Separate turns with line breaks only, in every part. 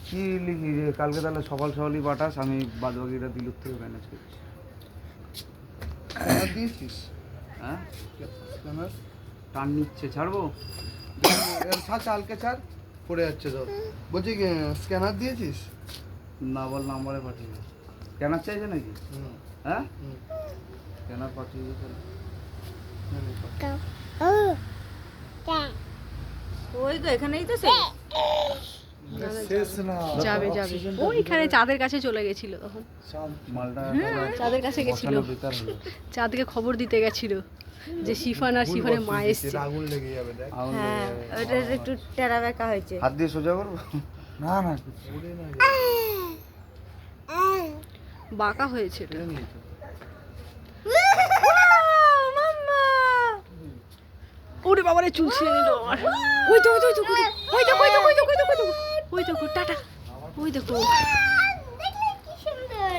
কি লিখি যে কালকে তাহলে সকাল সকালই পাঠাস, আমি বাদবাকিটা দিলুর থেকে ম্যানেজ করছি।
স্ক্যানার দিয়েছিস?
হ্যাঁ
স্ক্যানার
টান নিচ্ছে, ছাড়বো?
ছাড়, কালকে ছাড়, পড়ে যাচ্ছে ধর। বলছি স্ক্যানার দিয়েছিস?
না বল, নাম্বারে পাঠিয়ে দে। স্ক্যানার চাইছে নাকি?
হুম
হ্যাঁ
হুম
স্ক্যানার পাঠিয়ে দে তাহলে।
ওই তো এখানেই তো শেষ।
শেষ না,
যাবে ওইখানে চাঁদের কাছে চলে গেছিল তখন,
মালটা
চাঁদের কাছে গেছিল,
বসানো বেকার হলো।
চাঁদকে খবর দিতে গেছিল যে শিফান আর শিফানের মা এসছে।
আগুন লেগে যাবে দেখ।
আগুন
হ্যাঁ
লেগে যাবে।
ওইটা একটু টেরা বেঁকা হয়েছে।
হাত দিয়ে সোজা করবো?
না না, পড়ে না
বাঁকা হয়েছে এটা। ওরে বাবারে চুল ছিঁড়ে নিল আমার। ওই তো ওই তো ওই তো ওই তো ওই তো ওই তো ওই তো ওই তো টাটা, ওই দেখো।
দেখলে কি সুন্দর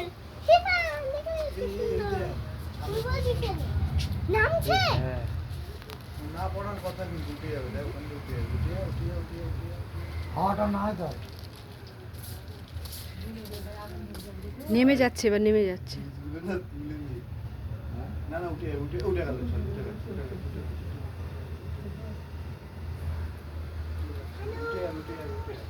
শিফান, দেখলে কি সুন্দর নামছে।
হ্যাঁ
না পড়ার কথা কি, উঠে যাবে দেখ, ওখানে উঠে যাবে, উঠে যাবে, উঠে যাবে, উঠে যাবে, উঠে যাবে। হাওয়াটা না হয় তো
নেমে যাচ্ছে, এবার নেমে যাচ্ছে।
না না, উঠে যাবে, উঠে গেল, চল, উঠে গেল, উঠে গেল, উঠে গেল। উঠে যাবে, উঠে যাবে, উঠে যাবে।